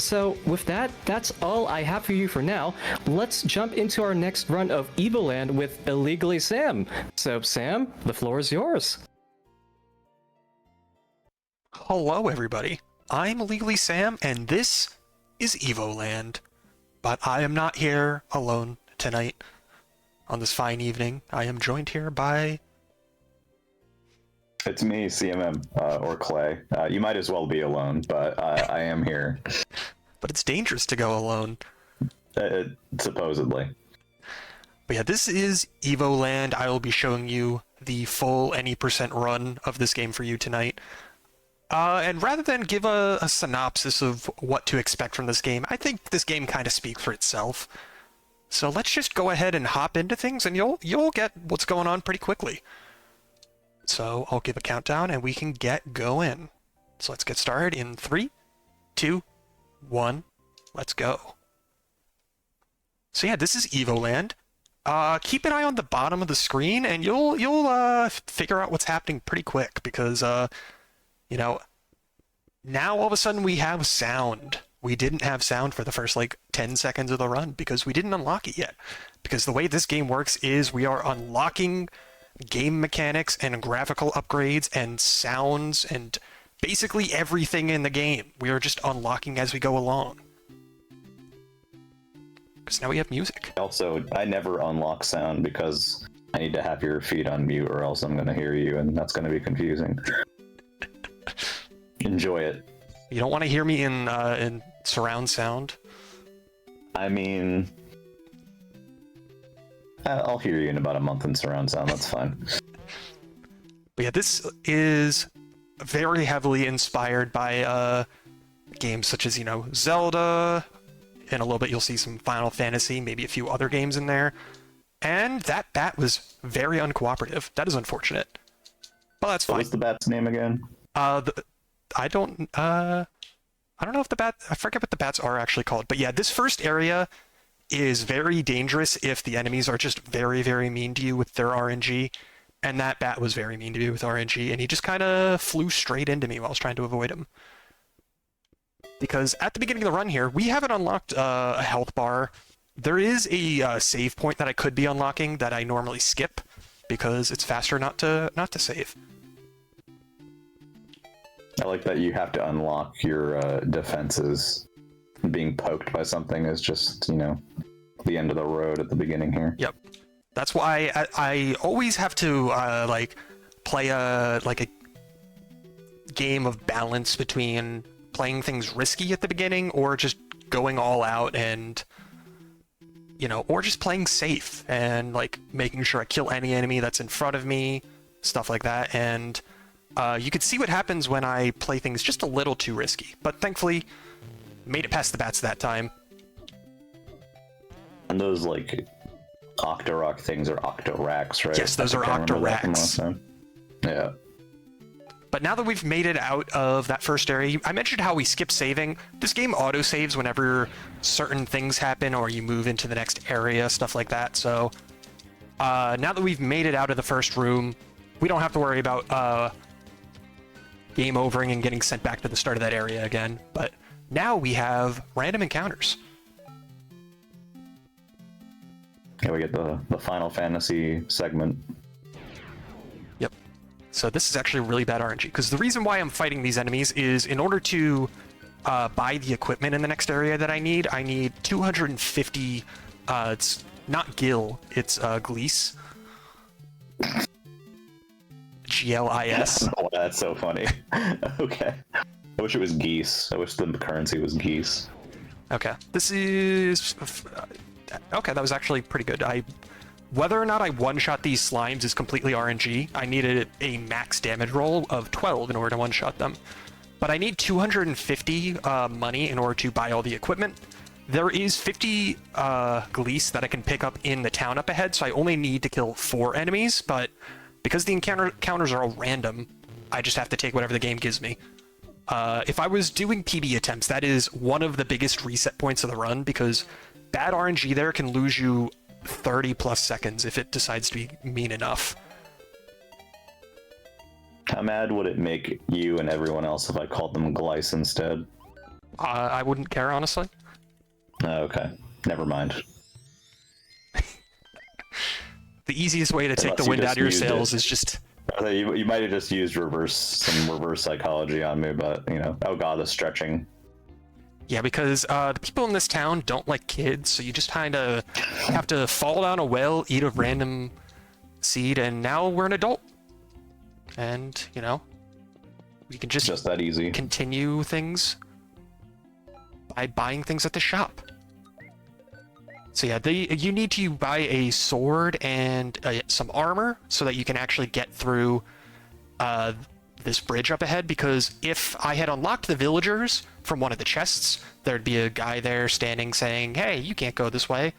So with that, that's all I have for you for now. Let's jump into our next run of Evoland with Illegally Sam. So Sam, the floor is yours. Hello everybody, I'm Legally Sam, and this is Evoland. But I am not here alone tonight. On this fine evening, I am joined here by... It's me, CMM, or Clay. You might as well be alone, but I am here. But it's dangerous to go alone. Supposedly. But yeah, this is Evoland. I will be showing you the full any percent run of this game for you tonight. And rather than give a synopsis of what to expect from this game, I think this game kind of speaks for itself. So let's just go ahead and hop into things, and you'll get what's going on pretty quickly. So I'll give a countdown, and we can get going. So let's get started in 3, 2, 1, let's go. So yeah, this is Evoland. Keep an eye on the bottom of the screen, and you'll figure out what's happening pretty quick, because you know, now all of a sudden we have sound. We didn't have sound for the first, 10 seconds of the run because we didn't unlock it yet. Because the way this game works is we are unlocking game mechanics and graphical upgrades and sounds and basically everything in the game. We are just unlocking as we go along. Because now we have music. Also, I never unlock sound because I need to have your feet on mute or else I'm going to hear you, and that's going to be confusing. Enjoy it. You don't want to hear me in surround sound? I mean, I'll hear you in about a month in surround sound, that's fine. But yeah, this is very heavily inspired by games such as, Zelda. In a little bit you'll see some Final Fantasy, maybe a few other games in there. And that bat was very uncooperative. That is unfortunate. But that's fine. What was the bat's name again? I don't know if the bat... I forget what the bats are actually called. But yeah, this first area is very dangerous if the enemies are just very, very mean to you with their RNG. And that bat was very mean to me with RNG, and he just kind of flew straight into me while I was trying to avoid him. Because at the beginning of the run here, we haven't unlocked a health bar. There is a save point that I could be unlocking that I normally skip, because it's faster not to save. I like that you have to unlock your defenses. Being poked by something is just, the end of the road at the beginning here. Yep. That's why I always have to, play a game of balance between playing things risky at the beginning or just going all out and, or just playing safe and, making sure I kill any enemy that's in front of me, stuff like that. And you could see what happens when I play things just a little too risky. But thankfully, made it past the bats that time. And those, Octorok things are Octoraks, right? Yes, those are Octoraks. Yeah. But now that we've made it out of that first area, I mentioned how we skip saving. This game auto-saves whenever certain things happen or you move into the next area, stuff like that. So now that we've made it out of the first room, we don't have to worry about game overing and getting sent back to the start of that area again. But now we have random encounters. Yeah, we get the Final Fantasy segment. Yep. So this is actually really bad RNG, because the reason why I'm fighting these enemies is in order to buy the equipment in the next area that I need 250, it's not gil, it's Glis. G-L-I-S. Oh, that's so funny. Okay. I wish it was geese. I wish the currency was geese. Okay. This is... Okay, that was actually pretty good. Whether or not I one-shot these slimes is completely RNG. I needed a max damage roll of 12 in order to one-shot them. But I need 250 money in order to buy all the equipment. There is 50 Glees that I can pick up in the town up ahead, so I only need to kill 4 enemies, but because the encounters are all random, I just have to take whatever the game gives me. If I was doing PB attempts, that is one of the biggest reset points of the run, because bad RNG there can lose you 30 plus seconds if it decides to be mean enough. How mad would it make you and everyone else if I called them Glice instead? I wouldn't care, honestly. Okay, never mind. The easiest way to take Unless the you wind just out of your used sails it. is just... You might have just used some reverse psychology on me, but you know, oh god, the stretching. Yeah, because the people in this town don't like kids, so you just kind of have to fall down a well, eat a random seed, and now we're an adult. And, you know, we can Just that easy. continue things by buying things at the shop. So yeah, you need to buy a sword and some armor so that you can actually get through this bridge up ahead, because if I had unlocked the villagers from one of the chests, there'd be a guy there standing saying, hey, you can't go this way.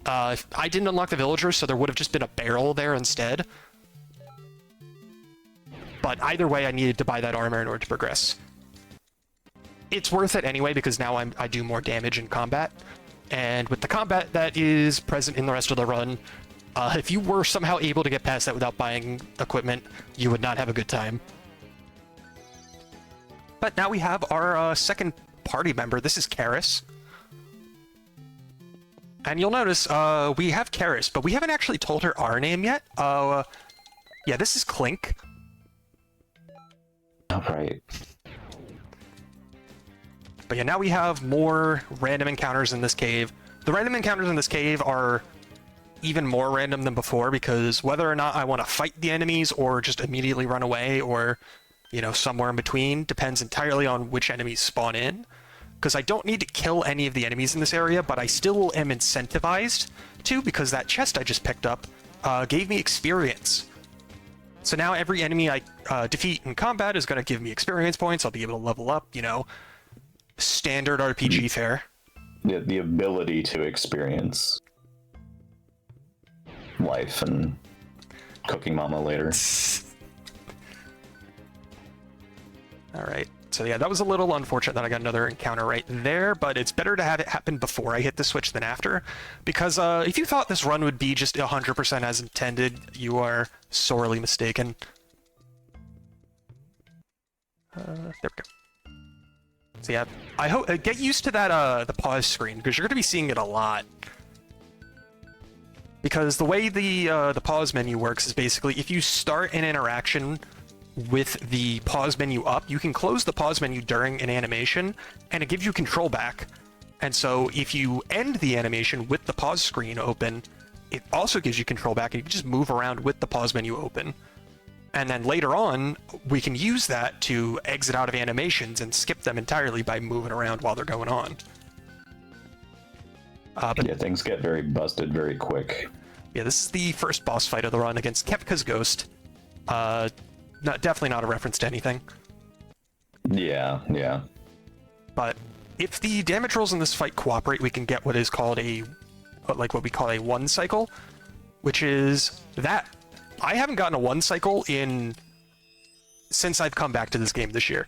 If I didn't unlock the villagers, so there would have just been a barrel there instead. But either way, I needed to buy that armor in order to progress. It's worth it anyway, because now I do more damage in combat. And with the combat that is present in the rest of the run, if you were somehow able to get past that without buying equipment, you would not have a good time. But now we have our second party member. This is Karis. And you'll notice we have Karis, but we haven't actually told her our name yet. Yeah, this is Clink. All right. But yeah, now we have more random encounters in this cave. The random encounters in this cave are even more random than before, because whether or not I want to fight the enemies or just immediately run away or, you know, somewhere in between depends entirely on which enemies spawn in. Because I don't need to kill any of the enemies in this area, but I still am incentivized to, because that chest I just picked up gave me experience. So now every enemy I defeat in combat is going to give me experience points. I'll be able to level up, you know, standard RPG fare. The ability to experience life and cooking mama later. All right. So yeah, that was a little unfortunate that I got another encounter right there, but it's better to have it happen before I hit the switch than after, because if you thought this run would be just 100% as intended, you are sorely mistaken. There we go. So yeah, I hope get used to that the pause screen, because you're going to be seeing it a lot. Because the way the pause menu works is basically if you start an interaction with the pause menu up, you can close the pause menu during an animation, and it gives you control back. And so if you end the animation with the pause screen open, it also gives you control back, and you can just move around with the pause menu open. And then later on, we can use that to exit out of animations and skip them entirely by moving around while they're going on. But Yeah, things get very busted very quick. yeah, this is the first boss fight of the run against Kefka's Ghost. Definitely not a reference to anything. Yeah. But if the damage rolls in this fight cooperate, we can get what is called what we call a one cycle, which is that. I haven't gotten a one cycle since I've come back to this game this year.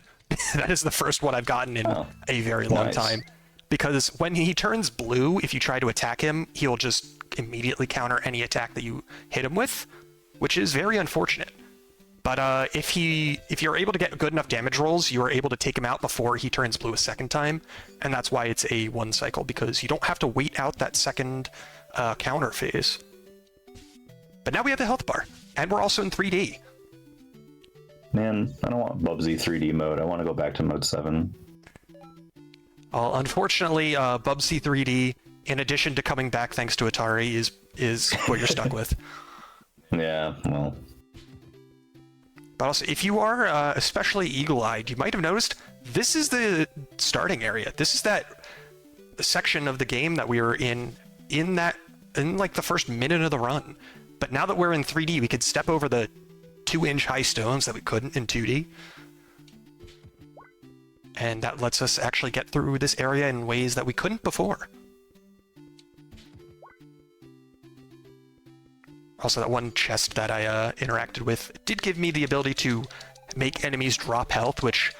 That is the first one I've gotten in a very long time. Because when he turns blue, if you try to attack him, he'll just immediately counter any attack that you hit him with, which is very unfortunate. But if you're able to get good enough damage rolls, you are able to take him out before he turns blue a second time, and that's why it's a one cycle, because you don't have to wait out that second counter phase. But now we have the health bar, and we're also in 3D. Man, I don't want Bubsy 3D mode. I want to go back to mode 7. Well, unfortunately, Bubsy 3D, in addition to coming back thanks to Atari, is what you're stuck with. Yeah, well. But also, if you are especially eagle-eyed, you might have noticed this is the starting area. This is that section of the game that we were in like the first minute of the run. But now that we're in 3D, we could step over the 2-inch high stones that we couldn't in 2D. And that lets us actually get through this area in ways that we couldn't before. Also, that one chest that I interacted with did give me the ability to make enemies drop health, which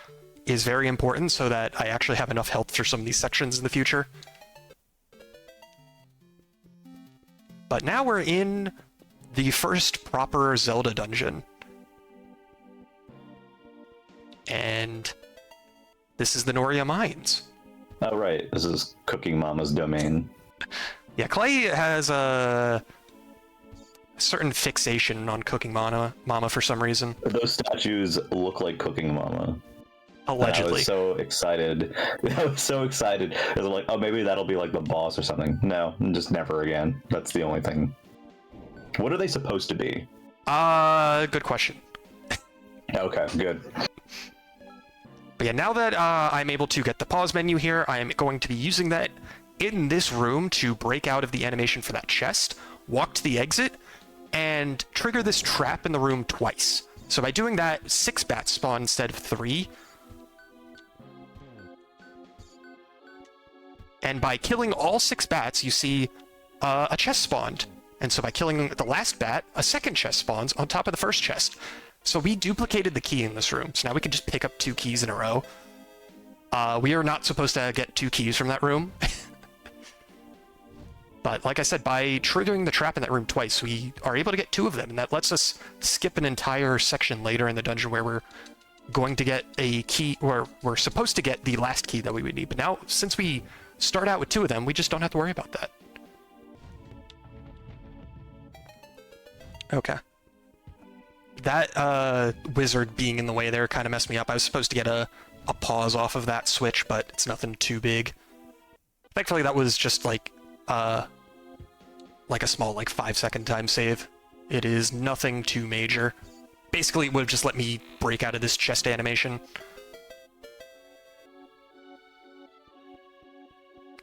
is very important so that I actually have enough health for some of these sections in the future. But now we're in the first proper Zelda dungeon. And this is the Noria Mines. Oh, right. This is Cooking Mama's domain. Yeah, Clay has a certain fixation on Cooking Mama for some reason. Those statues look like Cooking Mama. Allegedly. And I was so excited. I was so excited. Because I'm like, oh, maybe that'll be like the boss or something. No, just never again. That's the only thing. What are they supposed to be? Good question. Okay, good. But yeah, now that I'm able to get the pause menu here, I am going to be using that in this room to break out of the animation for that chest, walk to the exit, and trigger this trap in the room twice. So by doing that, 6 bats spawn instead of 3. And by killing all 6 bats, you see a chest spawned. And so by killing the last bat, a second chest spawns on top of the first chest. So we duplicated the key in this room. So now we can just pick up 2 keys in a row. We are not supposed to get 2 keys from that room. But like I said, by triggering the trap in that room twice, we are able to get 2 of them. And that lets us skip an entire section later in the dungeon where we're going to get a key, or we're supposed to get the last key that we would need. But now, since we start out with 2 of them, we just don't have to worry about that. Okay. That wizard being in the way there kind of messed me up. I was supposed to get a pause off of that switch, but it's nothing too big. Thankfully, that was just like a small 5-second time save. It is nothing too major. Basically, it would have just let me break out of this chest animation.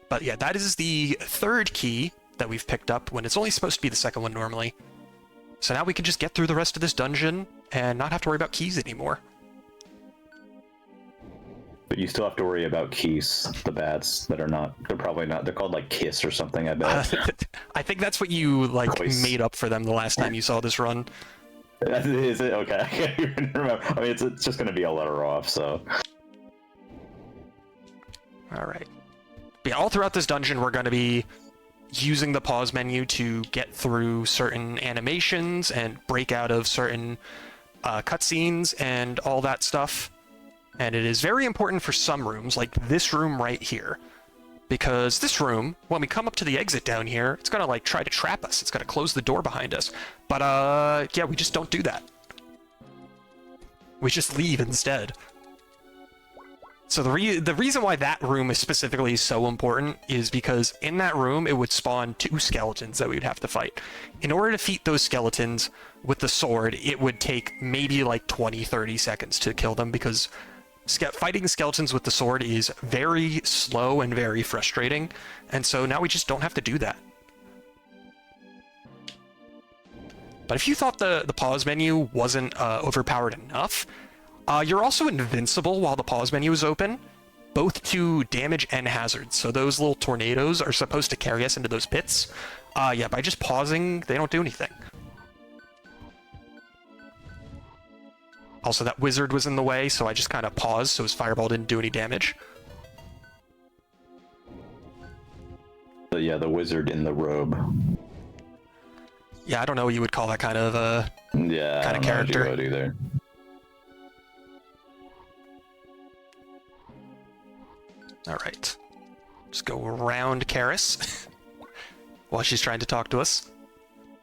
But yeah, that is the 3rd key that we've picked up when it's only supposed to be the 2nd one normally. So now we can just get through the rest of this dungeon and not have to worry about keys anymore. But you still have to worry about keys, the bats that are not, they're probably not, they're called like Kiss or something, I bet. I think that's what you Voice. made up for them the last time you saw this run. Is it? Okay, I can't even remember. I mean, it's just going to be a letter off, so. Alright. Yeah, all throughout this dungeon we're going to be using the pause menu to get through certain animations and break out of certain cutscenes and all that stuff. And it is very important for some rooms, like this room right here. Because this room, when we come up to the exit down here, it's gonna try to trap us. It's gonna close the door behind us. But yeah, we just don't do that. We just leave instead. So the reason why that room is specifically so important is because in that room it would spawn 2 skeletons that we would have to fight. In order to defeat those skeletons with the sword, it would take maybe 20-30 seconds to kill them, because fighting skeletons with the sword is very slow and very frustrating, and so now we just don't have to do that. But if you thought the pause menu wasn't overpowered enough, you're also invincible while the pause menu is open, both to damage and hazards. So those little tornadoes are supposed to carry us into those pits. Yeah, by just pausing, they don't do anything. Also, that wizard was in the way, so I just kind of paused so his fireball didn't do any damage. But yeah, the wizard in the robe. Yeah, I don't know what you would call that kind of Yeah, kind of character. I don't know either. Alright. Just go around Karis while she's trying to talk to us.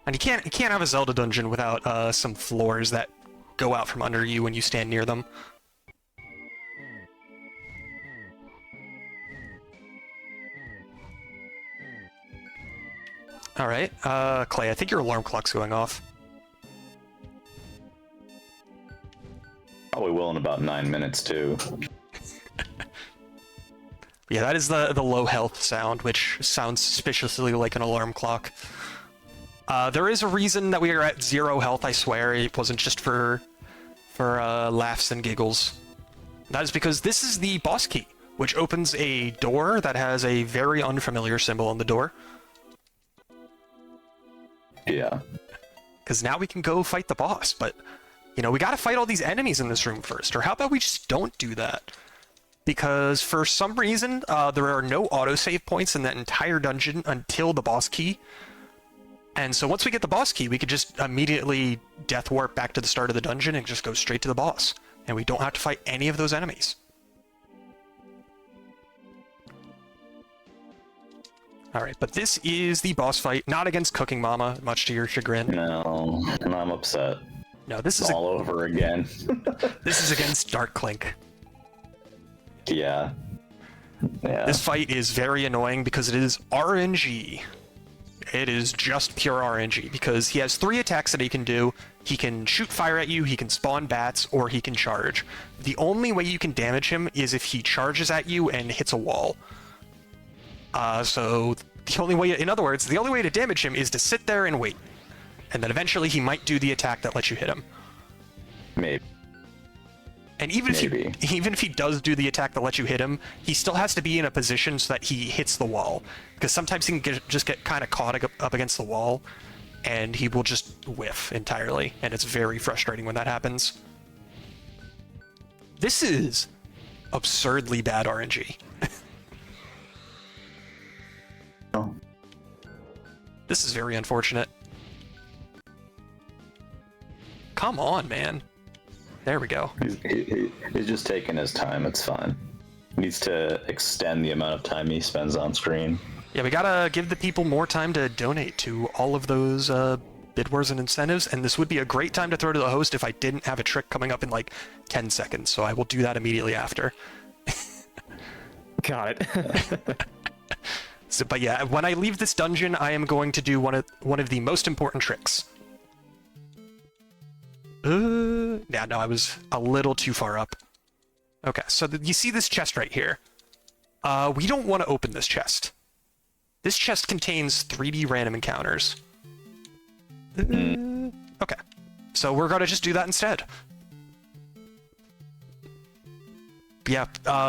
And you can't have a Zelda dungeon without some floors that go out from under you when you stand near them. Alright, Clay, I think your alarm clock's going off. Probably will in about 9 minutes, too. Yeah, that is the low health sound, which sounds suspiciously like an alarm clock. There is a reason that we are at 0 health, I swear. It wasn't just for laughs and giggles. That is because this is the boss key, which opens a door that has a very unfamiliar symbol on the door. Yeah. Because now we can go fight the boss, but, you know, we gotta fight all these enemies in this room first, or how about we just don't do that? Because for some reason, there are no autosave points in that entire dungeon until the boss key. And so once we get the boss key, we could just immediately death warp back to the start of the dungeon and just go straight to the boss. And we don't have to fight any of those enemies. All right, but this is the boss fight, not against Cooking Mama, much to your chagrin. No, and I'm upset. No, this is All over again. this is against Dark Clink. Yeah. Yeah. This fight is very annoying because it is RNG. It is just pure RNG because he has 3 attacks that he can do. He can shoot fire at you, he can spawn bats, or he can charge. The only way you can damage him is if he charges at you and hits a wall. So the only way, in other words, the only way to damage him is to sit there and wait. And then eventually he might do the attack that lets you hit him. Maybe. And even if he does do the attack that lets you hit him, he still has to be in a position so that he hits the wall. Because sometimes he can just get kind of caught up against the wall, and he will just whiff entirely. And it's very frustrating when that happens. This is absurdly bad RNG. Oh. This is very unfortunate. Come on, man. There we go. He's just taking his time. It's fine. He needs to extend the amount of time he spends on screen. Yeah, we gotta give the people more time to donate to all of those bid wars and incentives, and this would be a great time to throw to the host if I didn't have a trick coming up in like 10 seconds, so I will do that immediately after. Got it. So, but yeah, when I leave this dungeon, I am going to do one of the most important tricks. Yeah, no, I was a little too far up. Okay, so you see this chest right here. We don't want to open this chest. This chest contains 3D random encounters. Okay, so we're gonna just do that instead. Yeah,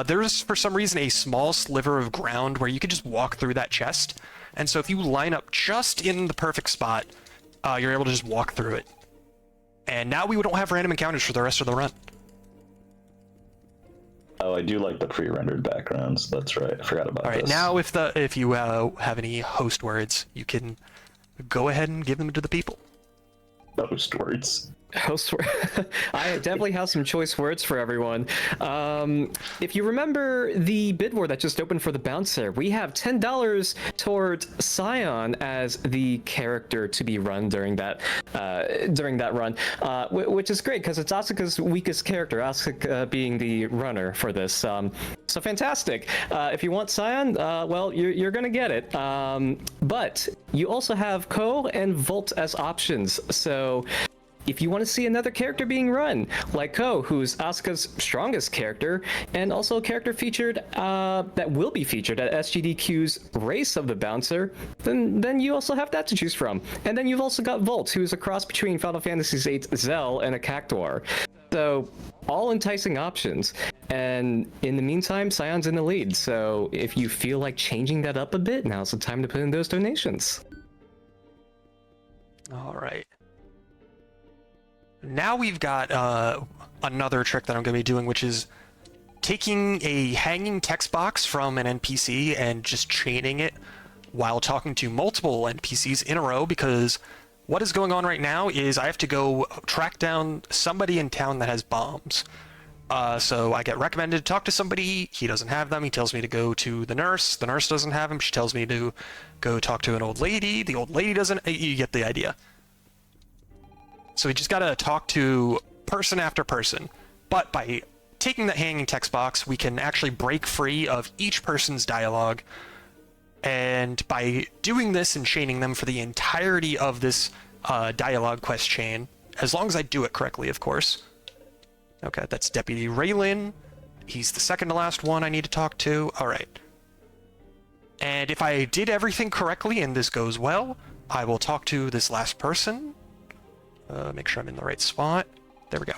there's for some reason a small sliver of ground where you can just walk through that chest. And so if you line up just in the perfect spot, you're able to just walk through it. And now we don't have random encounters for the rest of the run. Oh, I do like the pre-rendered backgrounds. That's right. I forgot about this. All right, now if you have any host words, you can go ahead and give them to the people. Host words. Host I definitely have some choice words for everyone. If you remember the bid war that just opened for the bouncer, we have $10 towards Scion as the character to be run during that run, which is great because it's Asuka's weakest character, Asuka being the runner for this. So fantastic. If you want Scion, well, you're gonna get it. But you also have Ko and Volt as options. So if you want to see another character being run, like Ko, who's Asuka's strongest character, and also a character featured that will be featured at SGDQ's Race of the Bouncer, then you also have that to choose from. And then you've also got Volt, who's a cross between Final Fantasy VIII Zell and a Cactuar. So, all enticing options. And in the meantime, Scion's in the lead. So, if you feel like changing that up a bit, now's the time to put in those donations. All right. Now we've got another trick that I'm going to be doing, which is taking a hanging text box from an NPC and just chaining it while talking to multiple NPCs in a row, because what is going on right now is I have to go track down somebody in town that has bombs. So I get recommended to talk to somebody, he doesn't have them, he tells me to go to the nurse doesn't have them, she tells me to go talk to an old lady, the old lady doesn't, you get the idea. So we just gotta talk to person after person. But by taking that hanging text box, we can actually break free of each person's dialogue. And by doing this and chaining them for the entirety of this dialogue quest chain, as long as I do it correctly, of course. Okay, that's Deputy Raylin. He's the second to last one I need to talk to. All right. And if I did everything correctly and this goes well, I will talk to this last person. Make sure I'm in the right spot. There we go.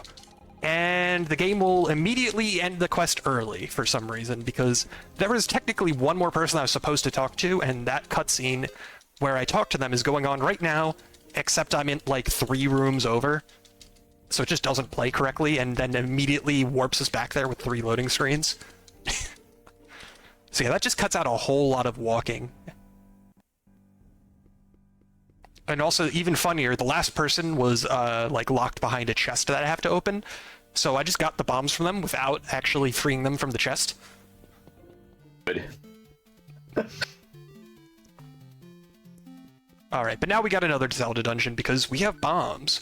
And the game will immediately end the quest early for some reason, because there was technically one more person I was supposed to talk to, and that cutscene where I talk to them is going on right now, except I'm in like 3 rooms over. So it just doesn't play correctly, and then immediately warps us back there with 3 loading screens. So yeah, that just cuts out a whole lot of walking. And also, even funnier, the last person was like locked behind a chest that I have to open. So I just got the bombs from them without actually freeing them from the chest. Good. Alright, but now we got another Zelda dungeon because we have bombs.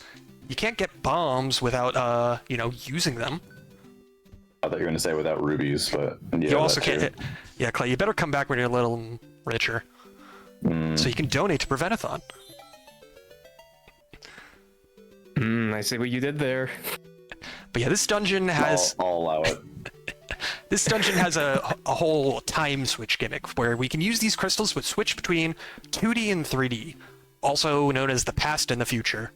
You can't get bombs without, using them. I thought you were going to say without rubies, but yeah, You also that can't too. hit... Yeah, Clay, you better come back when you're a little richer. So you can donate to Prevent-A-Thon. I see what you did there. But yeah, this dungeon has... I'll allow it. This dungeon has a whole time switch gimmick where we can use these crystals to switch between 2D and 3D, also known as the past and the future.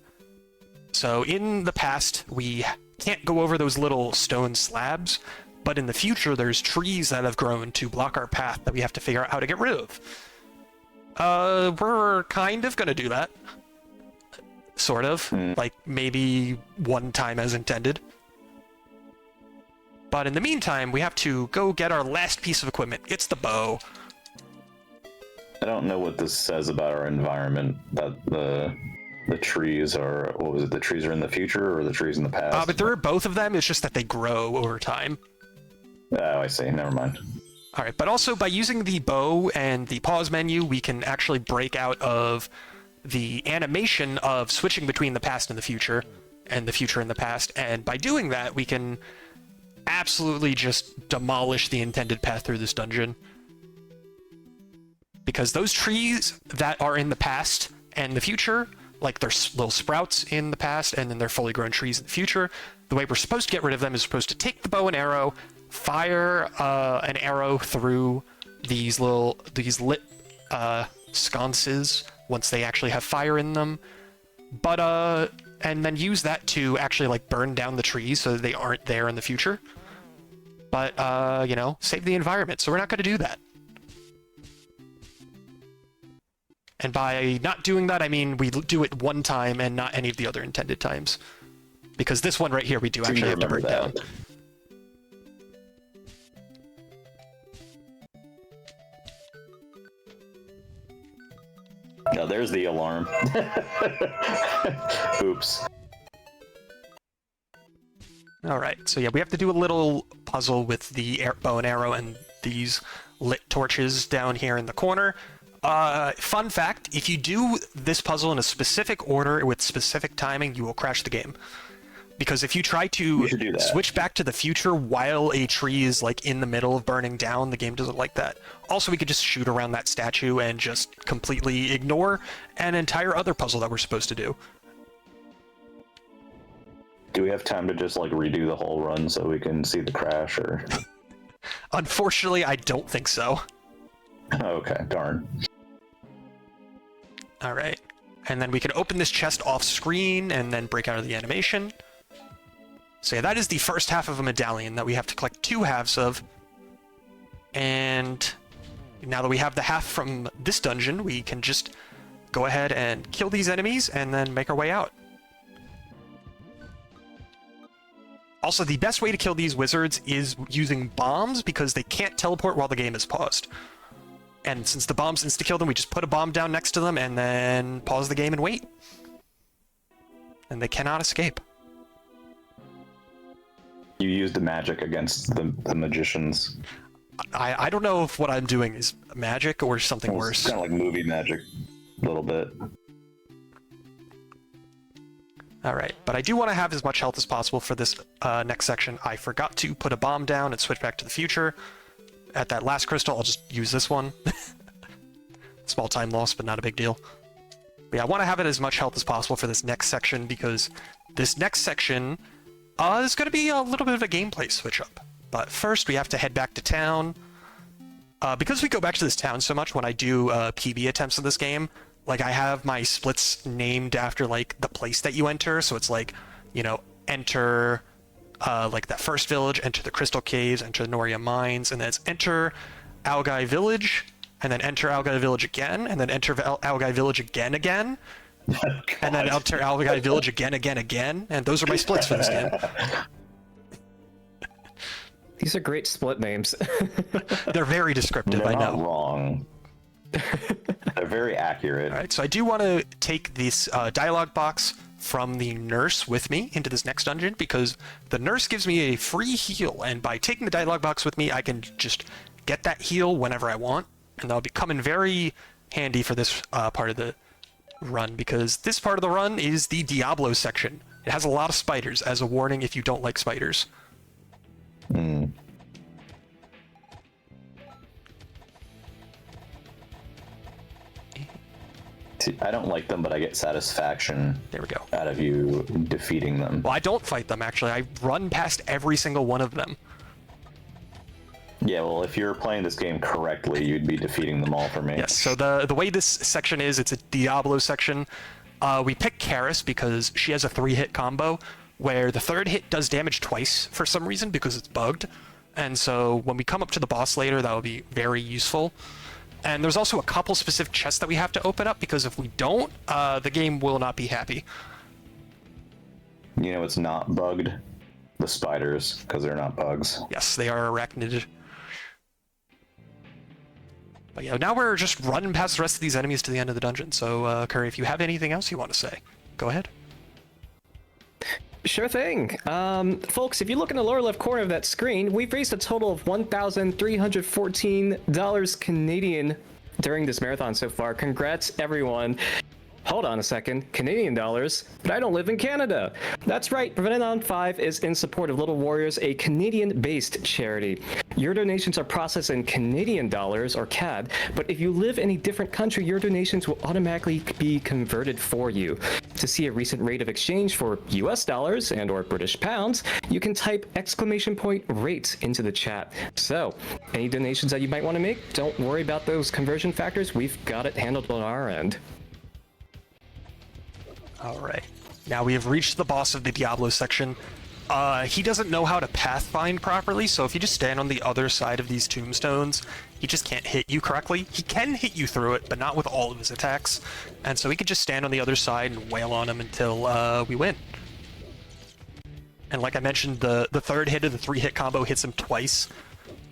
So in the past, we can't go over those little stone slabs, but in the future, there's trees that have grown to block our path that we have to figure out how to get rid of. We're kind of gonna do that. Sort of. Like, maybe one time as intended. But in the meantime, we have to go get our last piece of equipment. It's the bow. I don't know what this says about our environment, that the trees are, what was it, the trees are in the future or the trees in the past? But there are both of them, it's just that they grow over time. Oh, I see, never mind. Alright, but also by using the bow and the pause menu, we can actually break out of the animation of switching between the past and the future and the past, and by doing that, we can absolutely just demolish the intended path through this dungeon. Because those trees that are in the past and the future, like there's little sprouts in the past and then they're fully grown trees in the future, the way we're supposed to get rid of them is supposed to take the bow and arrow, fire an arrow through these lit sconces once they actually have fire in them, but and then use that to actually like burn down the trees so that they aren't there in the future. But save the environment, so we're not going to do that. And by not doing that, I mean we do it one time and not any of the other intended times. Because this one right here we do actually have to burn down. No, there's the alarm. Oops. Alright, so yeah, we have to do a little puzzle with the bow and arrow and these lit torches down here in the corner. Fun fact, if you do this puzzle in a specific order with specific timing, you will crash the game. Because if you try to switch back to the future while a tree is like in the middle of burning down, the game doesn't like that. Also, we could just shoot around that statue and just completely ignore an entire other puzzle that we're supposed to do. Do we have time to just like redo the whole run so we can see the crash, or? Unfortunately, I don't think so. Okay, darn. Alright. And then we can open this chest off screen and then break out of the animation. So yeah, that is the first half of a medallion that we have to collect 2 halves of. And now that we have the half from this dungeon, we can just go ahead and kill these enemies and then make our way out. Also, the best way to kill these wizards is using bombs because they can't teleport while the game is paused. And since the bombs insta-kill them, we just put a bomb down next to them and then pause the game and wait. And they cannot escape. You used the magic against the magicians. I don't know if what I'm doing is magic or something worse. It's kind of like movie magic, a little bit. Alright, but I do want to have as much health as possible for this next section. I forgot to put a bomb down and switch back to the future. At that last crystal, I'll just use this one. Small time loss, but not a big deal. But yeah, I want to have it as much health as possible for this next section, because this next section is going to be a little bit of a gameplay switch up. But first, we have to head back to town. Because we go back to this town so much when I do PB attempts in this game, like I have my splits named after like the place that you enter, so it's like, enter like that first village, enter the Crystal Caves, enter the Noria Mines, and then it's enter Algai Village, and then enter Algai Village again, and then enter Algai Village again, and then enter Algai Village again, and those are my splits for this game. These are great split names. They're very descriptive, I know. Not wrong. They're very accurate. Alright, so I do want to take this dialogue box from the nurse with me into this next dungeon, because the nurse gives me a free heal, and by taking the dialogue box with me, I can just get that heal whenever I want, and that'll be coming very handy for this part of the run, because this part of the run is the Diablo section. It has a lot of spiders, as a warning if you don't like spiders. See, I don't like them, but I get satisfaction There we go. out of you defeating them. Well, I don't fight them, actually. I run past every single one of them. Yeah, well, if you're playing this game correctly, you'd be defeating them all for me. Yes, so the way this section is, it's a Diablo section. We pick Karis because she has a 3-hit combo, where the 3rd hit does damage twice for some reason because it's bugged. And so when we come up to the boss later, that will be very useful. And there's also a couple specific chests that we have to open up, because if we don't, the game will not be happy. You know it's not bugged? The spiders, because they're not bugs. Yes, they are arachnid. But yeah, now we're just running past the rest of these enemies to the end of the dungeon. So, Curry, if you have anything else you want to say, go ahead. Sure thing. Folks, if you look in the lower left corner of that screen, we've raised a total of $1,314 Canadian during this marathon so far. Congrats, everyone. Hold on a second, Canadian dollars, but I don't live in Canada. That's right, Prevent-A-Thon 5 is in support of Little Warriors, a Canadian-based charity. Your donations are processed in Canadian dollars, or CAD, but if you live in a different country, your donations will automatically be converted for you. To see a recent rate of exchange for US dollars and or British pounds, you can type !rate into the chat. So, any donations that you might want to make, don't worry about those conversion factors, we've got it handled on our end. Alright, now we have reached the boss of the Diablo section. He doesn't know how to pathfind properly, so if you just stand on the other side of these tombstones, he just can't hit you correctly. He can hit you through it, but not with all of his attacks. And so we can just stand on the other side and wail on him until we win. And like I mentioned, the 3rd hit of the 3-hit combo hits him twice.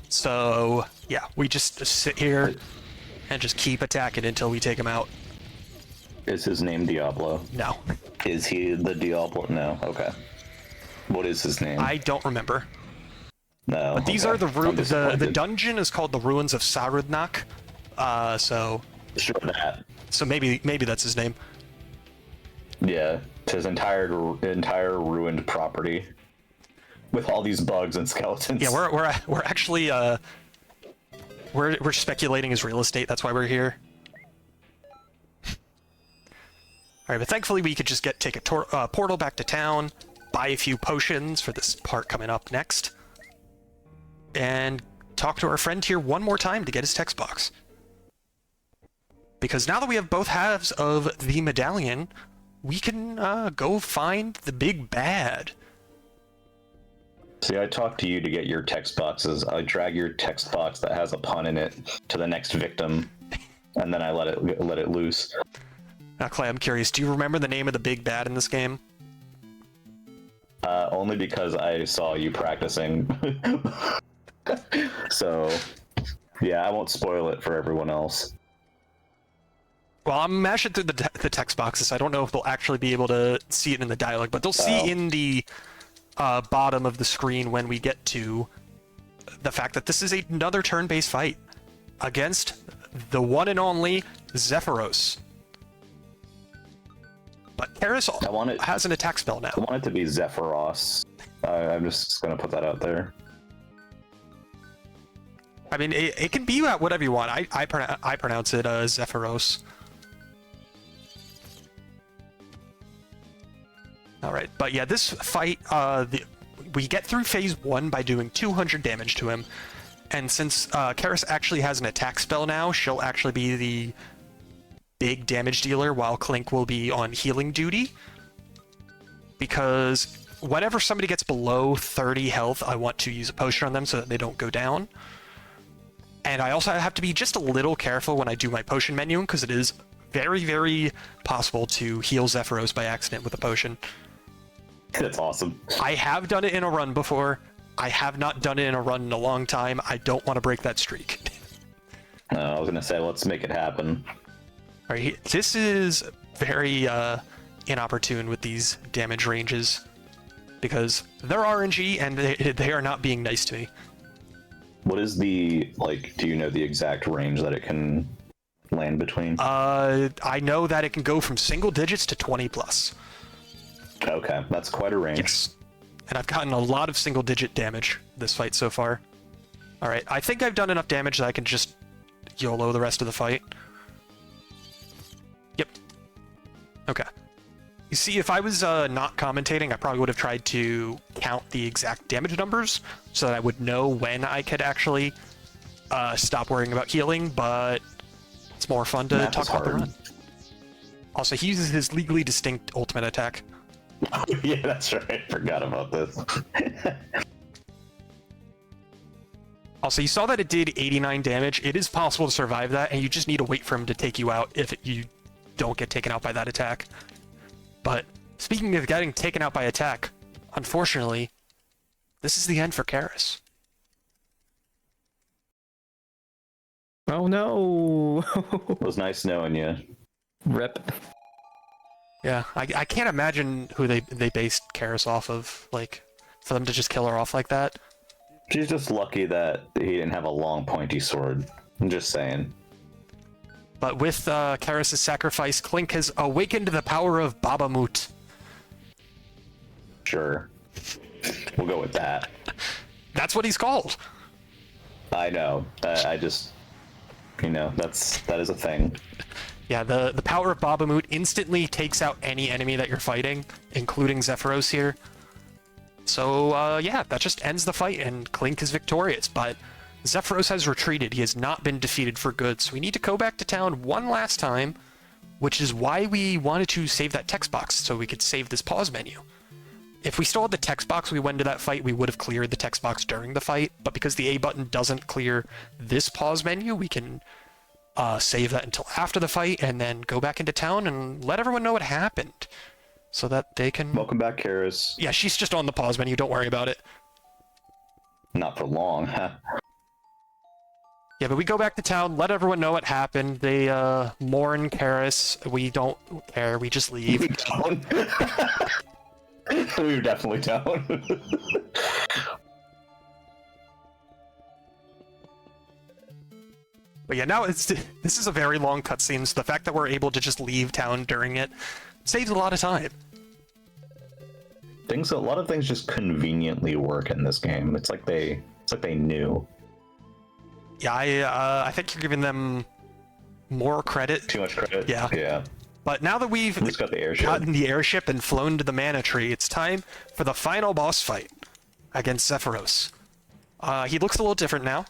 So yeah, we just sit here and just keep attacking until we take him out. Is his name Diablo? No. Is he the Diablo? No, okay. What is his name? I don't remember. No. But these okay. are the I'm dungeon is called the Ruins of Sarudnak. So maybe that's his name. Yeah, it's his entire ruined property with all these bugs and skeletons. Yeah, we're actually we're speculating his real estate. That's why we're here. All right, but thankfully we could just take a portal back to town, buy a few potions for this part coming up next, and talk to our friend here one more time to get his text box. Because now that we have both halves of the medallion, we can go find the big bad. See, I talk to you to get your text boxes. I drag your text box that has a pun in it to the next victim, and then I let it loose. Now, Clay, I'm curious, do you remember the name of the big bad in this game? Only because I saw you practicing. So, yeah, I won't spoil it for everyone else. Well, I'm mashing through the text boxes, so I don't know if they'll actually be able to see it in the dialogue, but they'll see in the bottom of the screen when we get to the fact that this is another turn-based fight against the one and only Zephyros. But Karis has an attack spell now. I want it to be Zephyros. I'm just going to put that out there. I mean, it can be whatever you want. I pronounce it Zephyros. All right, but yeah, this fight, we get through phase 1 by doing 200 damage to him. And since Karis actually has an attack spell now, she'll actually be the big damage dealer while Clink will be on healing duty. Because whenever somebody gets below 30 health, I want to use a potion on them so that they don't go down. And I also have to be just a little careful when I do my potion menu, because it is very, very possible to heal Zephyros by accident with a potion. That's awesome. I have done it in a run before. I have not done it in a run in a long time. I don't want to break that streak. I was going to say, let's make it happen. All right, this is very inopportune with these damage ranges, because they're RNG and they are not being nice to me. What is the, do you know the exact range that it can land between? I know that it can go from single digits to 20 plus. Okay, that's quite a range. Yes. And I've gotten a lot of single digit damage this fight so far. Alright, I think I've done enough damage that I can just YOLO the rest of the fight. Yep. Okay. You see, if I was not commentating, I probably would have tried to count the exact damage numbers so that I would know when I could actually stop worrying about healing, but it's more fun to Math talk is about the hard. run. Also, he uses his legally distinct ultimate attack. Yeah, that's right. I forgot about this. Also, you saw that it did 89 damage. It is possible to survive that, and you just need to wait for him to take you out if you don't get taken out by that attack. But speaking of getting taken out by attack, unfortunately, this is the end for Karis. Oh no! It was nice knowing you. Rip. Yeah, I can't imagine who they based Karis off of, like, for them to just kill her off like that. She's just lucky that he didn't have a long pointy sword. I'm just saying. But with Karis' sacrifice, Clink has awakened the power of Babamoot. Sure. We'll go with that. That's what he's called. I know. I just, that is a thing. Yeah, the power of Babamoot instantly takes out any enemy that you're fighting, including Zephyros here. So, yeah, that just ends the fight, and Clink is victorious, but Zephyros has retreated. He has not been defeated for good, so we need to go back to town one last time, which is why we wanted to save that text box, so we could save this pause menu. If we still had the text box we went into that fight, we would have cleared the text box during the fight, but because the A button doesn't clear this pause menu, we can save that until after the fight, and then go back into town and let everyone know what happened, so that they can... Welcome back, Karis. Yeah, she's just on the pause menu, don't worry about it. Not for long, huh? Yeah, but we go back to town, let everyone know what happened. They mourn Karis. We don't care, we just leave. We don't. We definitely don't. But yeah, now this is a very long cutscene, so the fact that we're able to just leave town during it saves a lot of time. A lot of things just conveniently work in this game. It's like they knew. Yeah, I think you're giving them more credit. Too much credit. Yeah. But now that we've Who's got the airship? gotten the airship and flown to the mana tree, it's time for the final boss fight against Zephyros. He looks a little different now.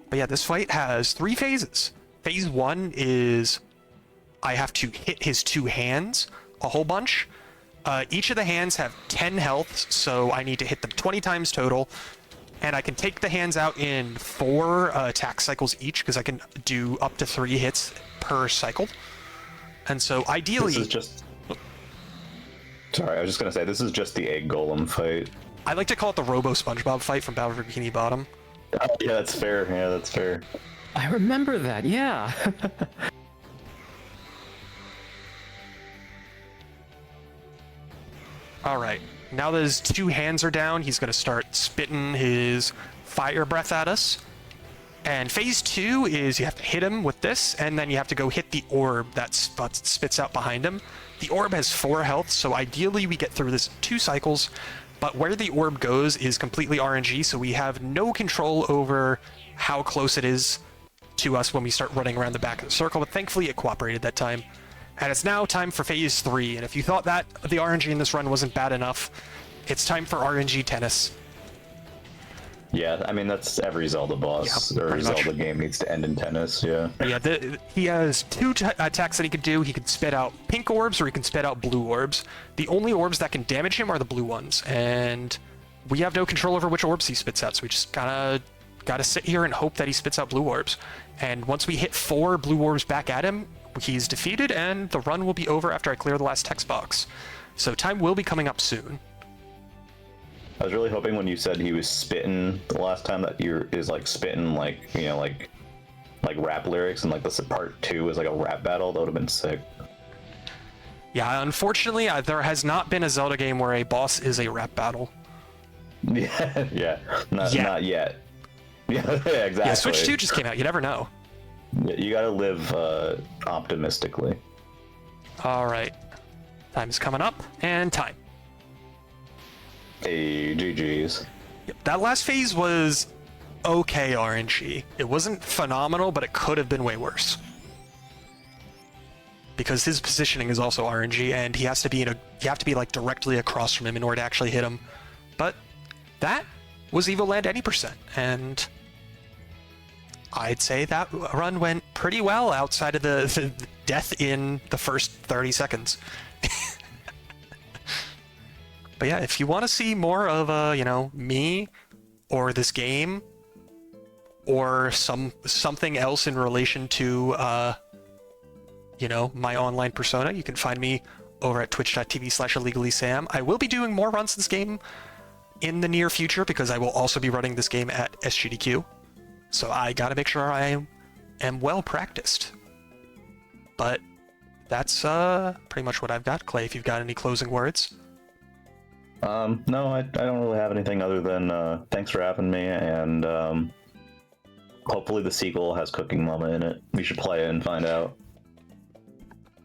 But yeah, this fight has 3 phases. Phase 1 is I have to hit his 2 hands a whole bunch. Each of the hands have 10 health, so I need to hit them 20 times total. And I can take the hands out in 4 attack cycles each, because I can do up to 3 hits per cycle. And so ideally... This is just... Sorry, I was just going to say, this is just the egg golem fight. I like to call it the Robo SpongeBob fight from Battle for Bikini Bottom. Oh, yeah, that's fair. Yeah, that's fair. I remember that, yeah. Alright, now that his 2 hands are down, he's going to start spitting his fire breath at us. And phase 2 is you have to hit him with this, and then you have to go hit the orb that spits out behind him. The orb has 4 health, so ideally we get through this 2 cycles, but where the orb goes is completely RNG, so we have no control over how close it is to us when we start running around the back of the circle, but thankfully it cooperated that time. And it's now time for phase 3, and if you thought that the RNG in this run wasn't bad enough, it's time for RNG tennis. Yeah, I mean, that's every Zelda boss, Yeah, or pretty much. Zelda game needs to end in tennis, yeah. But yeah, he has 2 attacks that he could do. He can spit out pink orbs, or he can spit out blue orbs. The only orbs that can damage him are the blue ones, and we have no control over which orbs he spits out, so we just gotta sit here and hope that he spits out blue orbs. And once we hit 4 blue orbs back at him, he's defeated, and the run will be over after I clear the last text box. So time will be coming up soon. I was really hoping when you said he was spitting the last time that is like spitting like rap lyrics, and like this part 2 is like a rap battle. That would have been sick. Yeah, unfortunately, there has not been a Zelda game where a boss is a rap battle. Yeah, not yet. Yeah, exactly. Yeah, Switch 2 just came out. You never know. You gotta live optimistically. All right. Time is coming up, and time. Hey, GG's. Yep, that last phase was okay RNG. It wasn't phenomenal, but it could have been way worse. Because his positioning is also RNG, and you have to be like directly across from him in order to actually hit him. But that was Evoland Any percent, and I'd say that run went pretty well outside of the death in the first 30 seconds. But yeah, if you want to see more of me or this game or something else in relation to my online persona, you can find me over at twitch.tv/illegallysam. I will be doing more runs in this game in the near future because I will also be running this game at SGDQ. So I gotta make sure I am well practiced. But that's pretty much what I've got. Clay, if you've got any closing words. No, I don't really have anything other than thanks for having me, and hopefully the sequel has Cooking Mama in it. We should play it and find out.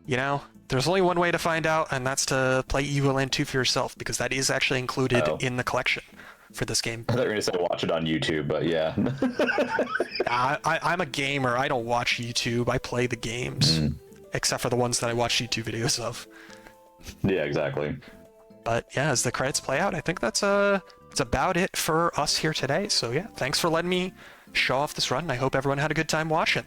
There's only one way to find out, and that's to play Evoland 2 for yourself, because that is actually included in the collection for this game. I thought you were going to say watch it on YouTube, but yeah. I'm a gamer. I don't watch YouTube. I play the games, except for the ones that I watch YouTube videos of. Yeah, exactly. But yeah, as the credits play out, I think that's about it for us here today. So yeah, thanks for letting me show off this run, and I hope everyone had a good time watching.